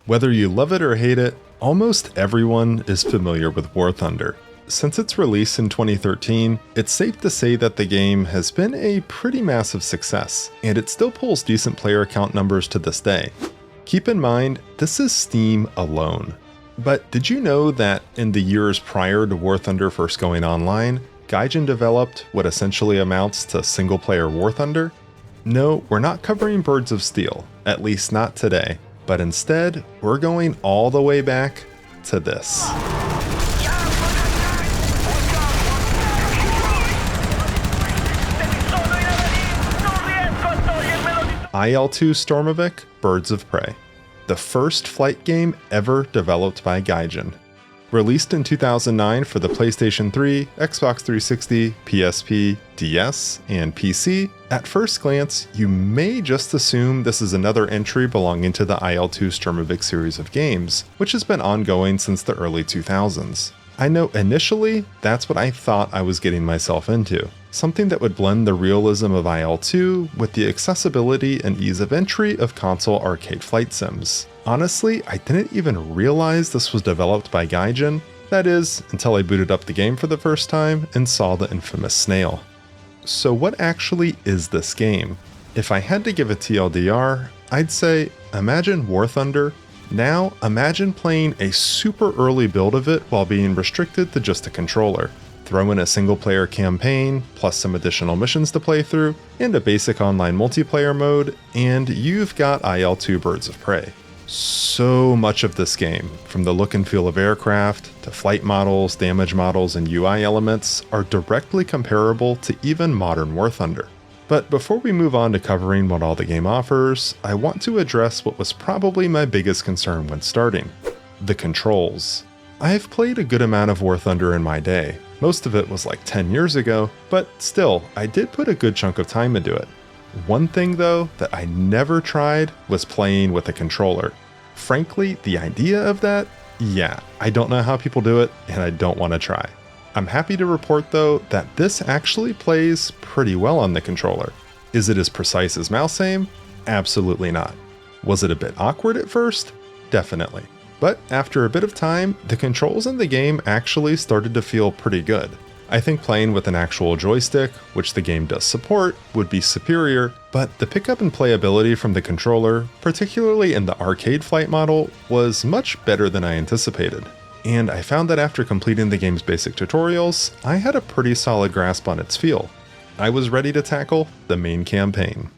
Whether you love it or hate it, almost everyone is familiar with War Thunder. Since its release in 2013, it's safe to say that the game has been a pretty massive success, and it still pulls decent player count numbers to this day. Keep in mind, this is Steam alone. But did you know that in the years prior to War Thunder first going online, Gaijin developed what essentially amounts to single-player War Thunder? No, we're not covering Birds of Steel, at least not today, but instead, we're going all the way back to this. IL-2 Sturmovik, Birds of Prey, the first flight game ever developed by Gaijin. Released in 2009 for the PlayStation 3, Xbox 360, PSP, DS, and PC, at first glance, you may just assume this is another entry belonging to the IL-2 Sturmovik series of games, which has been ongoing since the early 2000s. I know initially, that's what I thought I was getting myself into. Something that would blend the realism of IL-2 with the accessibility and ease of entry of console arcade flight sims. Honestly, I didn't even realize this was developed by Gaijin, that is, until I booted up the game for the first time and saw the infamous snail. So what actually is this game? If I had to give a TLDR, I'd say, imagine War Thunder. Now, imagine playing a super early build of it while being restricted to just a controller. Throw in a single-player campaign, plus some additional missions to play through, and a basic online multiplayer mode, and you've got IL-2 Birds of Prey. So much of this game, from the look and feel of aircraft, to flight models, damage models, and UI elements, are directly comparable to even modern War Thunder. But before we move on to covering what all the game offers, I want to address what was probably my biggest concern when starting: the controls. I've played a good amount of War Thunder in my day. Most of it was like 10 years ago, but still, I did put a good chunk of time into it. One thing though that I never tried was playing with a controller. Frankly, the idea of that, yeah, I don't know how people do it, and I don't want to try. I'm happy to report though that this actually plays pretty well on the controller. Is it as precise as mouse aim? Absolutely not. Was it a bit awkward at first? Definitely. But after a bit of time, the controls in the game actually started to feel pretty good. I think playing with an actual joystick, which the game does support, would be superior, but the pickup and playability from the controller, particularly in the arcade flight model, was much better than I anticipated. And I found that after completing the game's basic tutorials, I had a pretty solid grasp on its feel. I was ready to tackle the main campaign.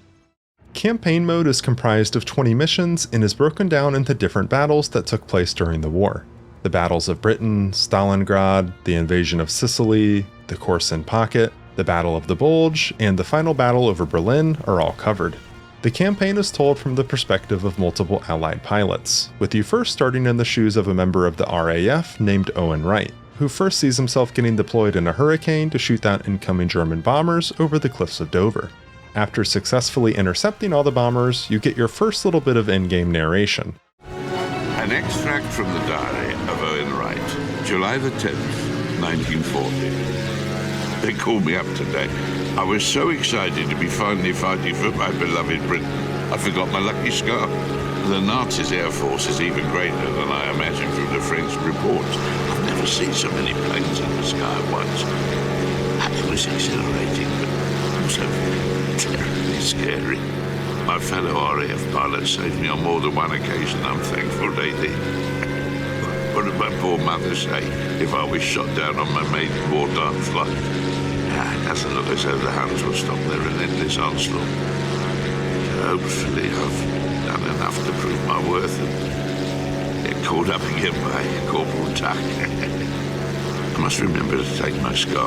Campaign mode is comprised of 20 missions and is broken down into different battles that took place during the war. The battles of Britain, Stalingrad, the invasion of Sicily, the Corson Pocket, the Battle of the Bulge, and the final battle over Berlin are all covered. The campaign is told from the perspective of multiple Allied pilots, with you first starting in the shoes of a member of the RAF named Owen Wright, who first sees himself getting deployed in a Hurricane to shoot down incoming German bombers over the cliffs of Dover. After successfully intercepting all the bombers, you get your first little bit of in-game narration. An extract from the diary of Owen Wright, July the 10th, 1940. They called me up today. I was so excited to be finally fighting for my beloved Britain, I forgot my lucky scarf. The Nazis' air force is even greater than I imagined from the French reports. I've never seen so many planes in the sky at once. It was exhilarating, but also terribly scary. My fellow RAF pilots saved me on more than one occasion, I'm thankful they did. What did my poor mother say if I was shot down on my maiden wartime flight? It doesn't look as though the Huns will stop their relentless onslaught. So hopefully I've done enough to prove my worth and get called up again by Corporal Tuck. I must remember to take my scarf. I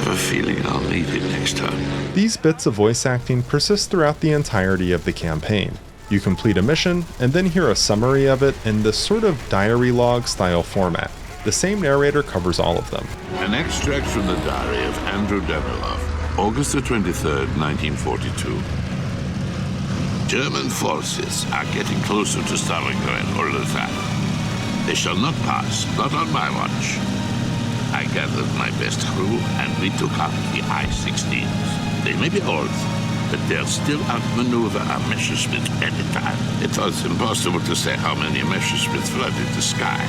have a feeling I'll need it next time. These bits of voice acting persist throughout the entirety of the campaign. You complete a mission, and then hear a summary of it in this sort of diary log style format. The same narrator covers all of them. An extract from the diary of Andrew Danilov, August the 23rd, 1942. German forces are getting closer to Stalingrad all the time. They shall not pass, not on my watch. I gathered my best crew and we took up the I-16s. They may be old, but they'll still outmaneuver our Messerschmitts anytime. It was impossible to say how many Messerschmitts flooded the sky.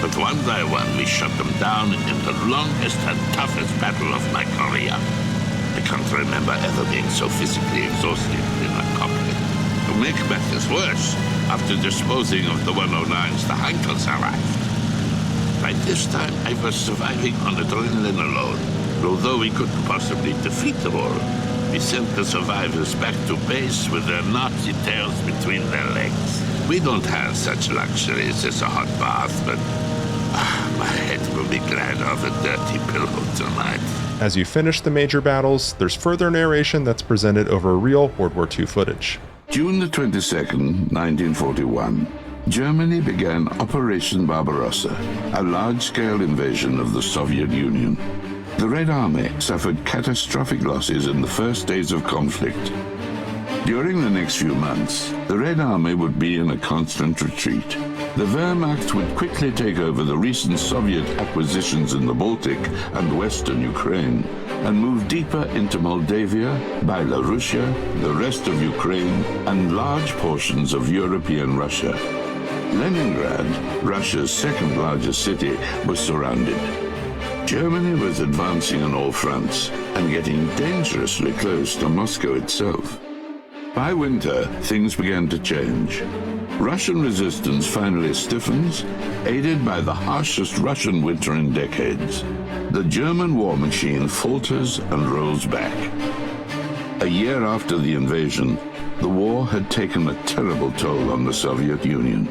But one by one, we shut them down in the longest and toughest battle of my career. I can't remember ever being so physically exhausted in a cockpit. To make matters worse, after disposing of the 109s, the Heinkels arrived. By this time, I was surviving on adrenaline alone. Although we couldn't possibly defeat them all, we sent the survivors back to base with their Nazi tails between their legs. We don't have such luxuries as a hot bath, but my head will be glad of a dirty pillow tonight. As you finish the major battles, there's further narration that's presented over real World War II footage. June the 22nd, 1941, Germany began Operation Barbarossa, a large-scale invasion of the Soviet Union. The Red Army suffered catastrophic losses in the first days of conflict. During the next few months, the Red Army would be in a constant retreat. The Wehrmacht would quickly take over the recent Soviet acquisitions in the Baltic and western Ukraine and move deeper into Moldavia, Belarusia, the rest of Ukraine, and large portions of European Russia. Leningrad, Russia's second largest city, was surrounded. Germany was advancing on all fronts and getting dangerously close to Moscow itself. By winter, things began to change. Russian resistance finally stiffens, aided by the harshest Russian winter in decades. The German war machine falters and rolls back. A year after the invasion, the war had taken a terrible toll on the Soviet Union.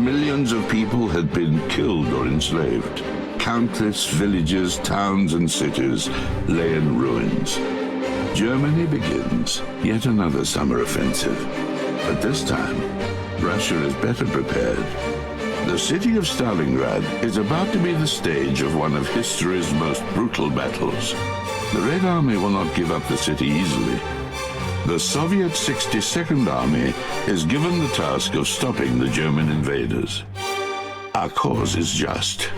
Millions of people had been killed or enslaved. Countless villages, towns, and cities lay in ruins. Germany begins yet another summer offensive. But this time, Russia is better prepared. The city of Stalingrad is about to be the stage of one of history's most brutal battles. The Red Army will not give up the city easily. The Soviet 62nd Army is given the task of stopping the German invaders. Our cause is just.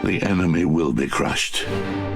The enemy will be crushed.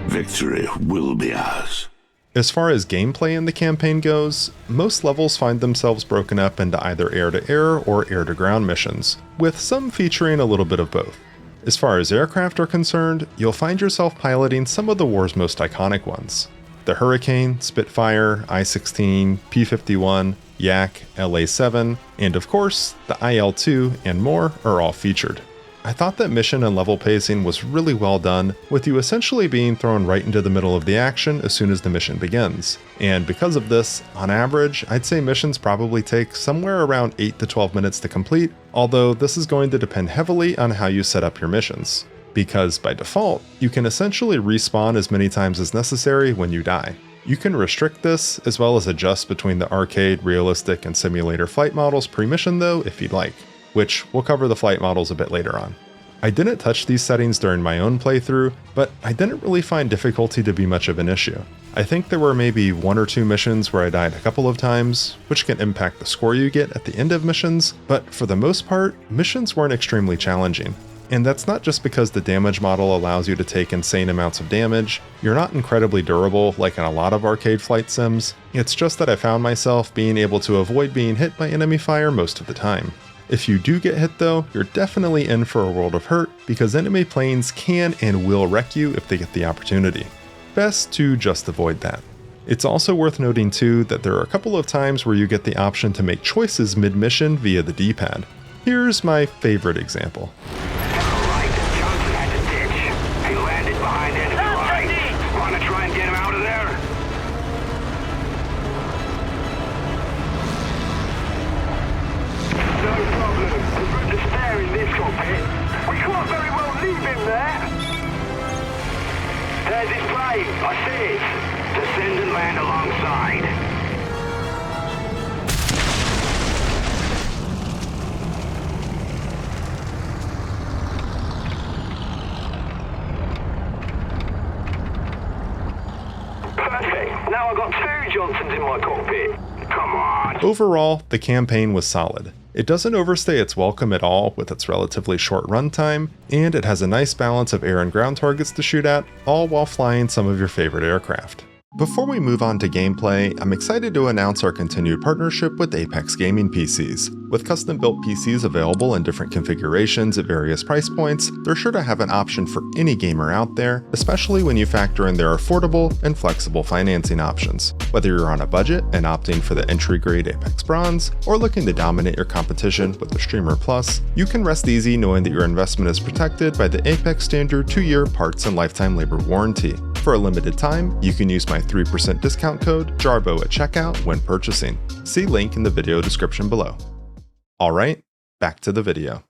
Victory will be ours. As far as gameplay in the campaign goes, most levels find themselves broken up into either air-to-air or air-to-ground missions, with some featuring a little bit of both. As far as aircraft are concerned, you'll find yourself piloting some of the war's most iconic ones. The Hurricane, Spitfire, I-16, P-51, Yak, LA-7, and of course, the IL-2 and more are all featured. I thought that mission and level pacing was really well done, with you essentially being thrown right into the middle of the action as soon as the mission begins. And because of this, on average, I'd say missions probably take somewhere around 8 to 12 minutes to complete, although this is going to depend heavily on how you set up your missions. Because by default, you can essentially respawn as many times as necessary when you die. You can restrict this, as well as adjust between the arcade, realistic, and simulator flight models pre-mission though, if you'd like, which we'll cover the flight models a bit later on. I didn't touch these settings during my own playthrough, but I didn't really find difficulty to be much of an issue. I think there were maybe 1 or 2 missions where I died a couple of times, which can impact the score you get at the end of missions, but for the most part, missions weren't extremely challenging. And that's not just because the damage model allows you to take insane amounts of damage. You're not incredibly durable like in a lot of arcade flight sims. It's just that I found myself being able to avoid being hit by enemy fire most of the time. If you do get hit though, you're definitely in for a world of hurt because enemy planes can and will wreck you if they get the opportunity. Best to just avoid that. It's also worth noting too that there are a couple of times where you get the option to make choices mid-mission via the D-pad. Here's my favorite example. There's his plane. I see it. Descend and land alongside. Perfect. Now I've got 2 Johnsons in my cockpit. Come on. Overall, the campaign was solid. It doesn't overstay its welcome at all with its relatively short runtime, and it has a nice balance of air and ground targets to shoot at, all while flying some of your favorite aircraft. Before we move on to gameplay, I'm excited to announce our continued partnership with Apex Gaming PCs. With custom-built PCs available in different configurations at various price points, they're sure to have an option for any gamer out there, especially when you factor in their affordable and flexible financing options. Whether you're on a budget and opting for the entry-grade Apex Bronze, or looking to dominate your competition with the Streamer Plus, you can rest easy knowing that your investment is protected by the Apex Standard 2-year parts and lifetime labor warranty. For a limited time, you can use my 3% discount code JARBO at checkout when purchasing. See link in the video description below. Alright, back to the video.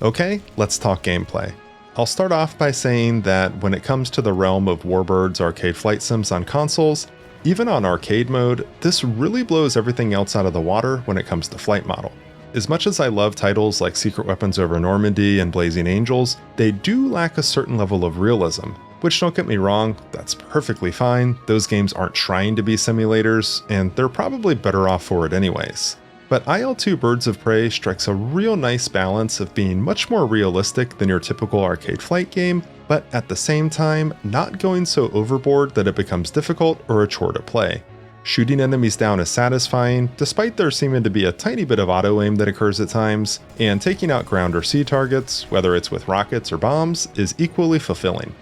Okay, let's talk gameplay. I'll start off by saying that when it comes to the realm of Warbirds arcade flight sims on consoles, even on arcade mode, this really blows everything else out of the water when it comes to flight model. As much as I love titles like Secret Weapons Over Normandy and Blazing Angels, they do lack a certain level of realism. Which, don't get me wrong, that's perfectly fine. Those games aren't trying to be simulators, and they're probably better off for it anyways. But IL-2 Birds of Prey strikes a real nice balance of being much more realistic than your typical arcade flight game, but at the same time, not going so overboard that it becomes difficult or a chore to play. Shooting enemies down is satisfying, despite there seeming to be a tiny bit of auto-aim that occurs at times, and taking out ground or sea targets, whether it's with rockets or bombs, is equally fulfilling.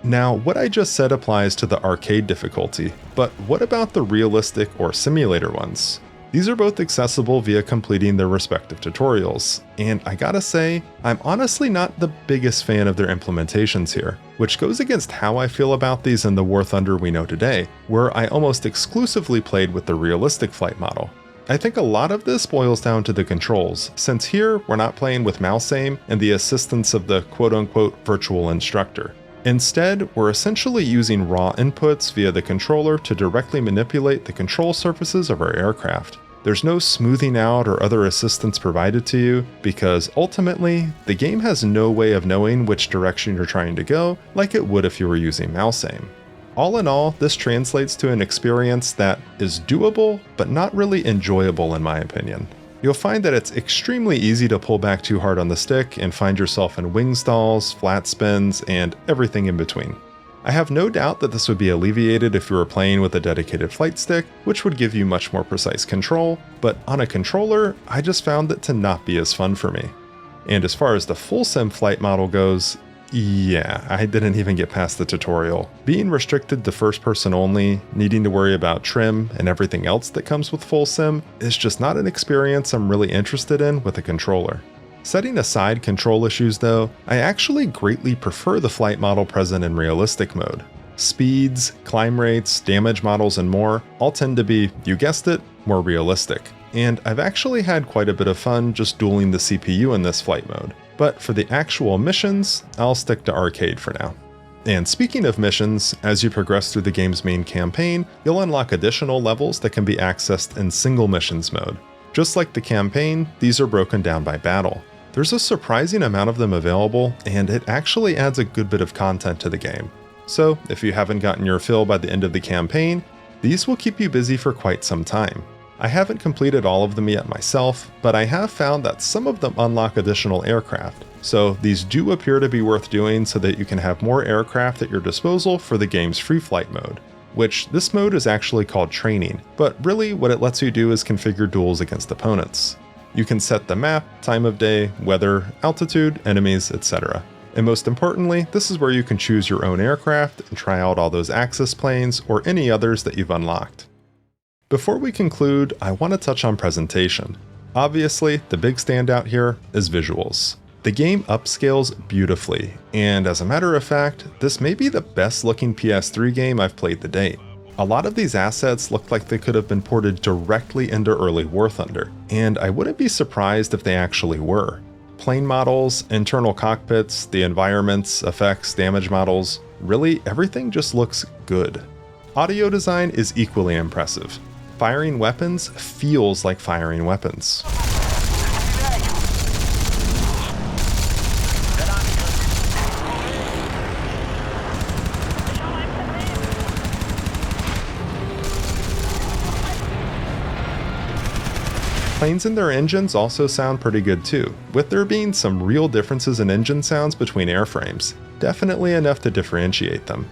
Now, what I just said applies to the arcade difficulty, but what about the realistic or simulator ones? These are both accessible via completing their respective tutorials, and I gotta say, I'm honestly not the biggest fan of their implementations here, which goes against how I feel about these in the War Thunder we know today, where I almost exclusively played with the realistic flight model. I think a lot of this boils down to the controls, since here we're not playing with mouse aim and the assistance of the quote-unquote virtual instructor. Instead, we're essentially using raw inputs via the controller to directly manipulate the control surfaces of our aircraft. There's no smoothing out or other assistance provided to you, because ultimately, the game has no way of knowing which direction you're trying to go, like it would if you were using mouse aim. All in all, this translates to an experience that is doable, but not really enjoyable in my opinion. You'll find that it's extremely easy to pull back too hard on the stick and find yourself in wing stalls, flat spins, and everything in between. I have no doubt that this would be alleviated if you were playing with a dedicated flight stick, which would give you much more precise control, but on a controller, I just found it to not be as fun for me. And as far as the full sim flight model goes, yeah, I didn't even get past the tutorial. Being restricted to first person only, needing to worry about trim and everything else that comes with full sim, is just not an experience I'm really interested in with a controller. Setting aside control issues though, I actually greatly prefer the flight model present in realistic mode. Speeds, climb rates, damage models, and more all tend to be, you guessed it, more realistic. And I've actually had quite a bit of fun just dueling the CPU in this flight mode. But for the actual missions, I'll stick to arcade for now. And speaking of missions, as you progress through the game's main campaign, you'll unlock additional levels that can be accessed in single missions mode. Just like the campaign, these are broken down by battle. There's a surprising amount of them available, and it actually adds a good bit of content to the game. So if you haven't gotten your fill by the end of the campaign, these will keep you busy for quite some time. I haven't completed all of them yet myself, but I have found that some of them unlock additional aircraft, so these do appear to be worth doing so that you can have more aircraft at your disposal for the game's free flight mode, which this mode is actually called training, but really what it lets you do is configure duels against opponents. You can set the map, time of day, weather, altitude, enemies, etc. And most importantly, this is where you can choose your own aircraft and try out all those Axis planes or any others that you've unlocked. Before we conclude, I want to touch on presentation. Obviously, the big standout here is visuals. The game upscales beautifully, and as a matter of fact, this may be the best looking PS3 game I've played to date. A lot of these assets look like they could have been ported directly into early War Thunder, and I wouldn't be surprised if they actually were. Plane models, internal cockpits, the environments, effects, damage models, really everything just looks good. Audio design is equally impressive. Firing weapons feels like firing weapons. Planes and their engines also sound pretty good too, with there being some real differences in engine sounds between airframes, definitely enough to differentiate them.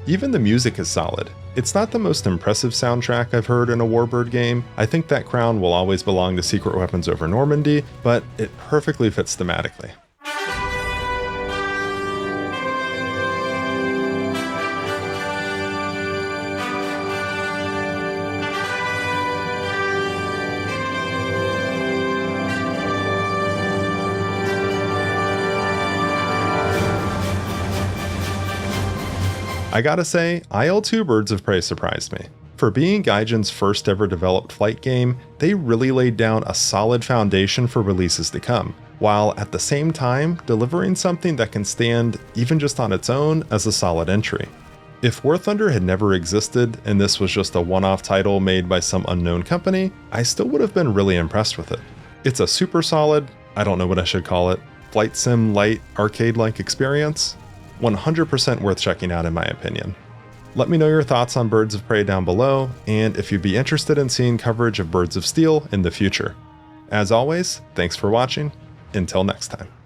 Even the music is solid. It's not the most impressive soundtrack I've heard in a Warbird game. I think that crown will always belong to Secret Weapons over Normandy, but it perfectly fits thematically. I gotta say, IL-2 Birds of Prey surprised me. For being Gaijin's first ever developed flight game, they really laid down a solid foundation for releases to come, while at the same time delivering something that can stand, even just on its own, as a solid entry. If War Thunder had never existed and this was just a one-off title made by some unknown company, I still would have been really impressed with it. It's a super solid, I don't know what I should call it, flight sim light arcade-like experience. 100% worth checking out in my opinion. Let me know your thoughts on Birds of Prey down below, and if you'd be interested in seeing coverage of Birds of Steel in the future. As always, thanks for watching. Until next time.